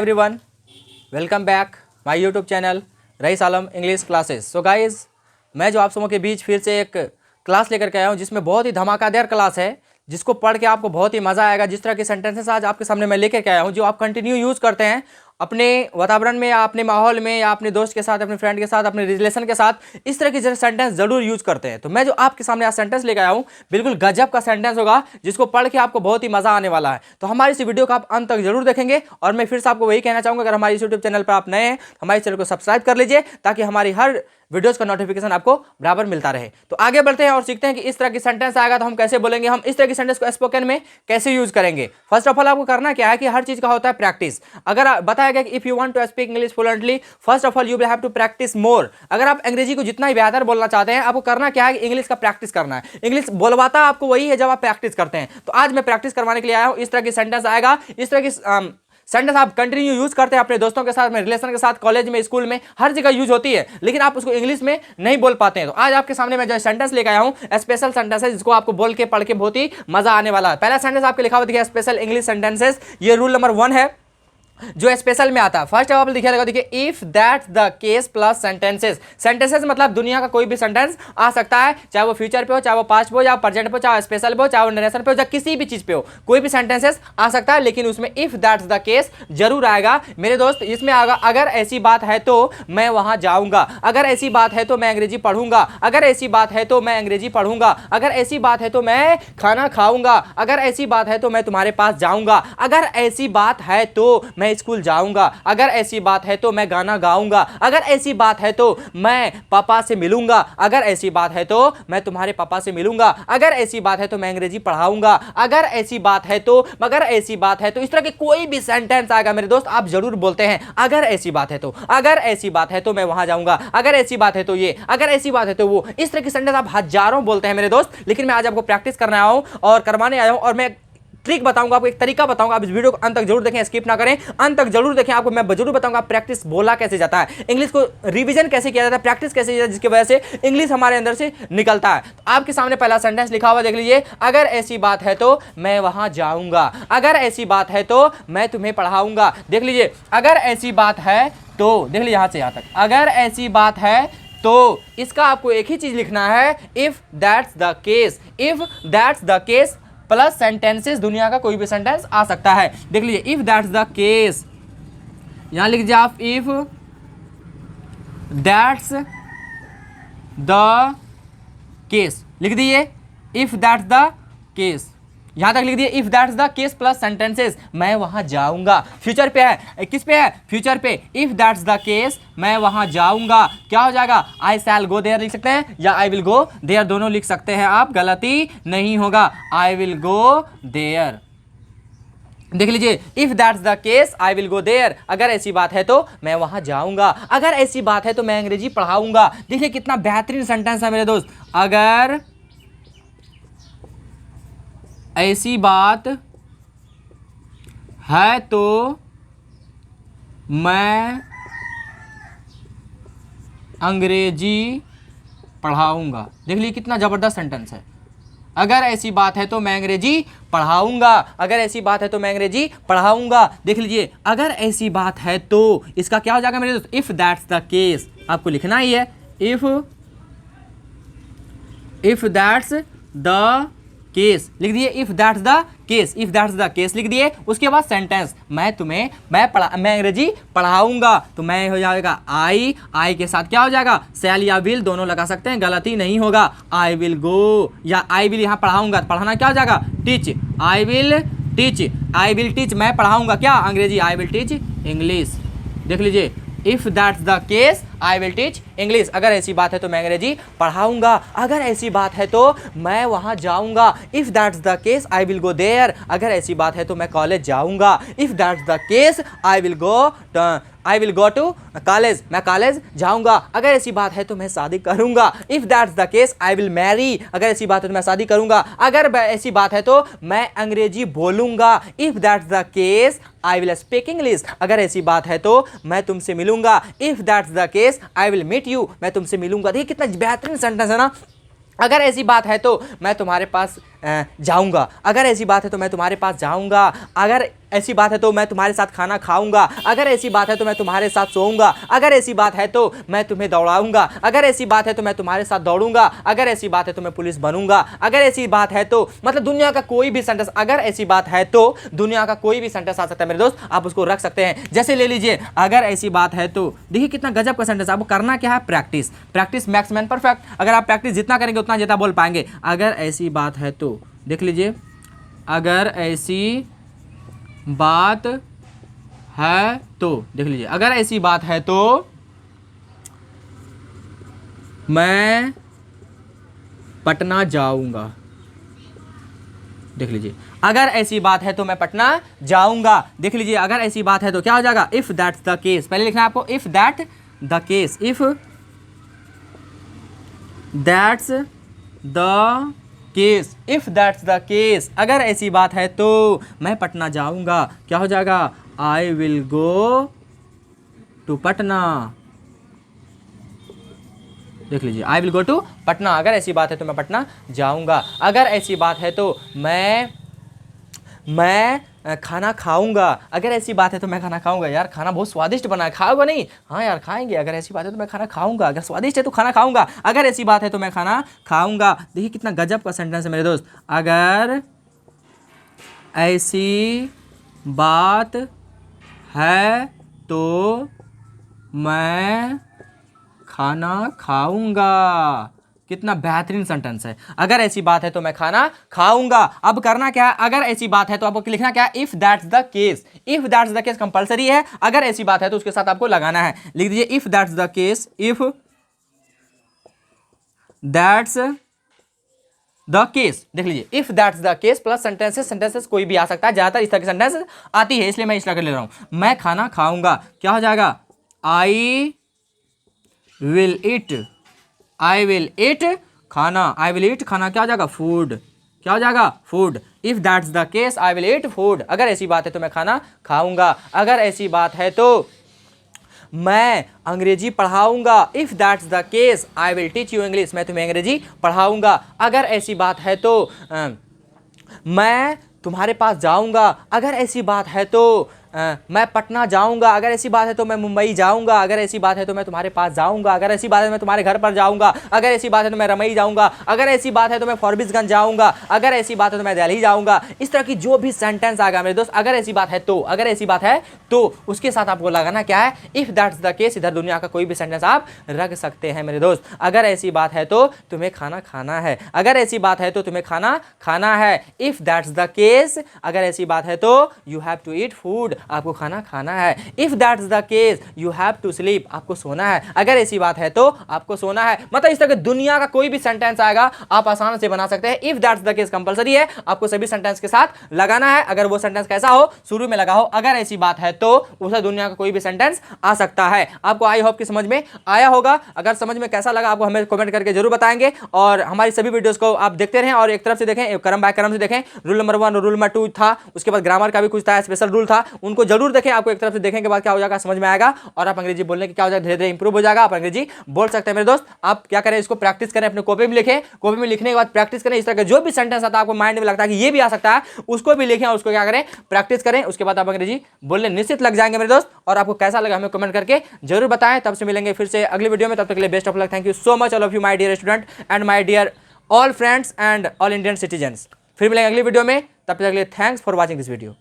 Everyone, welcome back my YouTube channel Rais Alam English classes. So guys, मैं जो आप सबों के बीच फिर से एक क्लास लेकर के आया हूँ जिसमें बहुत ही धमाकेदार क्लास है, जिसको पढ़ के आपको बहुत ही मज़ा आएगा। जिस तरह के सेंटेंसेस आज आपके सामने मैं लेकर के आया हूँ, जो आप कंटिन्यू यूज़ करते हैं अपने वातावरण में या अपने माहौल में या अपने दोस्त के साथ, अपने फ्रेंड के साथ, अपने रिलेशन के साथ, इस तरह की सेंटेंस जरूर यूज करते हैं। तो मैं जो आपके सामने आज सेंटेंस लेकर आया हूँ, बिल्कुल गजब का सेंटेंस होगा, जिसको पढ़ के आपको बहुत ही मजा आने वाला है। तो हमारी इस वीडियो को आप अंत तक जरूर देखेंगे। और मैं फिर से आपको वही कहना चाहूंगा, अगर हमारे यूट्यूब चैनल पर आप नए हैं, हमारे चैनल को सब्सक्राइब कर लीजिए, ताकि हमारी हर वीडियोस का नोटिफिकेशन आपको बराबर मिलता रहे। तो आगे बढ़ते हैं और सीखते हैं कि इस तरह की सेंटेंस आएगा तो हम कैसे बोलेंगे, हम इस तरह की सेंटेंस को स्पोकन में कैसे यूज करेंगे। फर्स्ट ऑफ ऑल आपको करना क्या है कि हर चीज का होता है प्रैक्टिस। अगर बताया गया कि if you want to speak English fluently, first of all you will have to practice more. अगर आप अंग्रेजी को जितना ही बेहतर बोलना चाहते हैं, आपको करना क्या है कि इंग्लिश का प्रैक्टिस करना है। इंग्लिश बोलवाता आपको वही है जब आप प्रैक्टिस करते हैं। तो आज मैं प्रैक्टिस करवाने के लिए आया हूं। इस तरह की सेंटेंस आएगा, इस तरह की सेंटेंस आप कंटिन्यू यूज करते हैं अपने दोस्तों के साथ, अपने रिलेशन के साथ, कॉलेज में, स्कूल में, हर जगह यूज होती है, लेकिन आप उसको इंग्लिश में नहीं बोल पाते हैं। तो आज आपके सामने मैं जो सेंटेंस लेकर आया हूं, स्पेशल सेंटेंस है, जिसको आपको बोल के पढ़ के बहुत ही मजा आने वाला है। पहला सेंटेंस आपके लिखा हुआ देखिए, स्पेशल इंग्लिश सेंटेंसेस। ये रूल नंबर 1 है जो स्पेशल में आता है। फर्स्ट आप लिखा रहेगा, देखिए, if that's the case plus sentences. Sentences मतलब दुनिया का कोई भी सेंटेंस आ सकता है, चाहे वो फ्यूचर पे हो, चाहे वो पास्ट पे हो, चाहे प्रेजेंट पे हो, चाहे स्पेशल पे हो, चाहे वो नरेशन पे हो, चाहे किसी भी चीज पे हो, कोई भी सेंटेंसेस आ सकता है, लेकिन उसमें इफ दैट्स द केस जरूर आएगा मेरे दोस्त। इसमें आएगा अगर ऐसी बात है तो मैं वहां जाऊंगा, अगर ऐसी बात है तो मैं अंग्रेजी पढ़ूंगा, अगर ऐसी बात है तो मैं अंग्रेजी पढ़ूंगा, अगर ऐसी बात है तो मैं खाना खाऊंगा, अगर ऐसी बात है तो मैं तुम्हारे पास जाऊंगा, अगर ऐसी बात है तो मैं स्कूल जाऊंगा, अगर ऐसी बात है तो मैं गाना गाऊंगा, अगर ऐसी बात है तो मैं पापा से मिलूंगा, अगर ऐसी बात है तो मैं तुम्हारे पापा से मिलूंगा, अगर ऐसी बात है तो मैं अंग्रेजी पढ़ाऊंगा, अगर ऐसी बात है तो, मगर ऐसी बात है तो। इस तरह के कोई भी सेंटेंस आएगा मेरे दोस्त, आप जरूर बोलते हैं अगर ऐसी बात है तो, अगर ऐसी बात है तो मैं वहां जाऊंगा, अगर ऐसी बात है तो ये, अगर ऐसी बात है तो वो। इस तरह की सेंटेंस आप हजारों बोलते हैं मेरे दोस्त, लेकिन मैं आज आपको प्रैक्टिस करने आया हूं और करवाने आया हूं, और मैं ट्रिक बताऊंगा आपको, एक तरीका बताऊंगा। आप इस वीडियो को अंत तक जरूर देखें, स्किप ना करें, अंत तक जरूर देखें। आपको मैं जरूर बताऊंगा प्रैक्टिस बोला कैसे जाता है, इंग्लिश को रिवीजन कैसे किया जाता है, प्रैक्टिस कैसे किया जाता है, जिसकी वजह से इंग्लिश हमारे अंदर से निकलता है। तो आपके सामने पहला सेंटेंस लिखा हुआ देख लीजिए, अगर ऐसी बात है तो मैं वहां जाऊंगा, अगर ऐसी बात है तो मैं तुम्हें पढ़ाऊंगा। देख लीजिए, अगर ऐसी बात है तो, देख लीजिए यहां से यहां तक, अगर ऐसी बात है तो इसका आपको एक ही चीज लिखना है, if that's the case. If that's the case plus sentences, दुनिया का कोई भी सेंटेंस आ सकता है। देख लीजिए, इफ दैट्स द केस, यहां लिख दीजिए आप, इफ दैट्स द केस लिख दीजिए, इफ दैट्स द केस, यहां तक लिख दिए, if that's the case plus sentences, मैं वहां जाऊंगा। फ्यूचर पे है, किस पे है, फ्यूचर पे। इफ दैट्स द केस, मैं वहां जाऊंगा, क्या हो जाएगा, आई शैल गो देयर लिख सकते हैं, या आई विल गो देयर, दोनों लिख सकते हैं आप, गलती नहीं होगा, आई विल गो देयर। देख लीजिए, if that's the case I will go there, अगर ऐसी बात है तो मैं वहां जाऊंगा, अगर ऐसी बात है तो मैं अंग्रेजी पढ़ाऊंगा। देखिए कितना बेहतरीन सेंटेंस है मेरे दोस्त, अगर ऐसी बात है तो मैं अंग्रेजी पढ़ाऊंगा। देख लीजिए कितना जबरदस्त सेंटेंस है, अगर ऐसी बात है तो मैं अंग्रेजी पढ़ाऊंगा, अगर ऐसी बात है तो मैं अंग्रेजी पढ़ाऊंगा। देख लीजिए, अगर ऐसी बात है तो इसका क्या हो जाएगा मेरे दोस्त, इफ दैट्स द केस, आपको लिखना ही है, इफ दैट्स द केस लिख दिए, if that's the case, if that's the case लिख दिए। उसके बाद सेंटेंस, मैं अंग्रेजी पढ़ाऊंगा, तो मैं हो जाएगा आई के साथ क्या हो जाएगा, शैल या विल दोनों लगा सकते हैं, गलती नहीं होगा, आई विल गो, या आई विल यहाँ पढ़ाऊंगा, पढ़ाना क्या हो जाएगा, टीच, आई विल टीच, मैं पढ़ाऊंगा क्या, अंग्रेजी, आई विल टीच इंग्लिश। देख लीजिए, if that's the case I will teach English, अगर ऐसी बात है तो मैं अंग्रेजी पढ़ाऊंगा, अगर ऐसी बात है तो मैं वहां जाऊंगा, if that's the case I will go there, अगर ऐसी बात है तो मैं कॉलेज जाऊंगा, if that's the case I will go to college, मैं कॉलेज जाऊंगा, अगर ऐसी बात है तो मैं शादी करूंगा, if that's the case I will marry, अगर ऐसी बात है तो मैं शादी करूंगा, अगर ऐसी बात है तो मैं अंग्रेजी बोलूंगा, if that's the case I will speak English, अगर ऐसी बात है तो मैं तुमसे मिलूंगा, if that's the case I will meet you, मैं तुमसे मिलूंगा। देखिए कितना बेहतरीन सेंटेंस है ना, अगर ऐसी बात है तो मैं तुम्हारे पास जाऊंगा, अगर ऐसी बात है तो मैं तुम्हारे पास जाऊंगा, अगर ऐसी बात है तो मैं तुम्हारे साथ खाना खाऊंगा, अगर ऐसी बात है तो मैं तुम्हारे साथ सोऊंगा, अगर ऐसी बात है तो मैं तुम्हें दौड़ाऊंगा, अगर ऐसी बात है तो मैं तुम्हारे साथ दौड़ूंगा, अगर ऐसी बात है तो मैं पुलिस बनूंगा, अगर ऐसी बात है तो मतलब दुनिया का कोई भी सेंटेंस, अगर ऐसी बात है तो दुनिया का कोई भी सेंटेंस आ सकता है मेरे दोस्त, आप उसको रख सकते हैं। जैसे ले लीजिए, अगर ऐसी बात है तो, देखिए कितना गजब का सेंटेंस। आपको करना क्या है, practice, practice max man perfect. अगर आप प्रैक्टिस जितना करेंगे उतना ज़्यादा बोल पाएंगे। अगर ऐसी बात है तो, देख लीजिए, अगर ऐसी बात है तो, देख लीजिए, अगर ऐसी बात है तो मैं पटना जाऊंगा। देख लीजिए, अगर ऐसी बात है तो मैं पटना जाऊंगा। देख लीजिए, अगर ऐसी बात है तो क्या हो जाएगा, इफ दैट्स द केस। पहले लिखना है आपको, if that the case, if that's the case, if that's the case, अगर ऐसी बात है तो मैं पटना जाऊंगा। क्या हो जाएगा, I will go to Patna. देख लीजिए, I will go to Patna, अगर ऐसी बात है तो मैं पटना जाऊंगा। अगर ऐसी बात है तो मैं खाना खाऊंगा, अगर ऐसी बात है तो मैं खाना खाऊंगा। यार खाना बहुत स्वादिष्ट बना है, खाओगे नहीं? हाँ यार खाएंगे। अगर ऐसी बात है तो मैं खाना खाऊंगा, अगर स्वादिष्ट है तो खाना खाऊंगा, अगर ऐसी बात है तो मैं खाना खाऊंगा। देखिए कितना गजब का सेंटेंस है मेरे दोस्त। अगर ऐसी बात है तो मैं खाना खाऊंगा। कितना बेहतरीन सेंटेंस है। अगर ऐसी बात है तो मैं खाना खाऊंगा। अब करना क्या है, अगर ऐसी बात है तो आपको लिखना क्या है, if that's the case. If that's the case compulsory है, अगर ऐसी बात है तो उसके साथ आपको लगाना है। लिख दीजिए, if that's the case, if that's the case. देख लीजिए, if that's the case plus sentences कोई भी आ सकता है, ज्यादातर इस तरह की सेंटेंस आती है, इसलिए मैं इस तरह कर ले रहा हूं। मैं खाना खाऊंगा, क्या हो जाएगा, I will eat, I will eat खाना, आई विल ईट खाना, क्या हो जाएगा, फूड, क्या हो जाएगा, food. If that's the case I will eat food, अगर ऐसी बात है तो मैं खाना खाऊंगा, अगर ऐसी बात है तो मैं अंग्रेजी पढ़ाऊंगा। If that's the case I will teach you English, मैं तुम्हें अंग्रेजी पढ़ाऊंगा, अगर ऐसी बात है तो मैं तुम्हारे पास जाऊंगा, अगर ऐसी बात है तो मैं पटना जाऊंगा, अगर ऐसी बात है तो मैं मुंबई जाऊंगा, अगर ऐसी बात है तो मैं तुम्हारे पास जाऊंगा, अगर ऐसी बात है तो मैं तुम्हारे घर पर जाऊंगा, अगर ऐसी बात है तो मैं रमई जाऊंगा, अगर ऐसी बात है तो मैं फॉरबिसगंज जाऊंगा, अगर ऐसी बात है तो मैं दिल्ली जाऊंगा। इस तरह की जो भी सेंटेंस आएगा मेरे दोस्त, अगर ऐसी बात है तो, अगर ऐसी बात है तो उसके साथ आपको लगाना क्या है, इफ दैट्स द केस। इधर दुनिया का कोई भी सेंटेंस आप रख सकते हैं मेरे दोस्त। अगर ऐसी बात है तो तुम्हें खाना खाना है, अगर ऐसी बात है तो तुम्हें खाना खाना है। इफ दैट्स द केस, अगर ऐसी बात है तो you have to eat food, आपको खाना खाना है। If that's the case you have to sleep, आपको सोना है, अगर ऐसी बात है तो आपको सोना है। मतलब इस तरह के दुनिया का कोई भी सेंटेंस आएगा आप आसान से बना सकते हैं। If that's the case compulsory है, आपको सभी सेंटेंस के साथ लगाना है। अगर वो सेंटेंस कैसा हो, शुरू में लगा हो, अगर ऐसी बात है तो उसे दुनिया का कोई भी सेंटेंस आ सकता है। आपको आई होप कि समझ में आया होगा। अगर समझ में कैसा लगा आपको हमें कमेंट करके जरूर बताएंगे, और हमारी सभी वीडियोस को आप देखते रहें और एक तरफ से देखें, क्रम बाय क्रम से देखें। रूल नंबर 1 और रूल नंबर 2 था, उसके बाद ग्रामर का भी कुछ था, स्पेशल रूल था, उनको जरूर देखें। आपको एक तरफ से देखने के बाद क्या हो जाएगा, समझ में आएगा और आप अंग्रेजी बोलने की क्या हो जाएगा, धीरे धीरे इंप्रूव हो जाएगा, आप अंग्रेजी बोल सकते हैं मेरे दोस्त। आप क्या करें, इसको प्रैक्टिस करें, अपने कॉपी में लिखें, कॉपी में लिखने के बाद प्रैक्टिस करें। इस तरह का जो भी सेंटेंस आता है आपको माइंड में लगता है कि ये भी आ सकता है, उसको भी लिखें और उसको क्या करें, प्रैक्टिस करें। उसके बाद आप अंग्रेजी बोलने निश्चित लग जाएंगे मेरे दोस्त। और आपको कैसा लगा हमें कमेंट करके जरूर बताएं। तब से मिलेंगे फिर से अगली वीडियो में, तब तक के लिए best of luck. Thank you so much all of you my dear student and my dear all friends and all Indian citizens. फिर मिलेंगे अगली वीडियो में, तब तक के लिए thanks for watching this video.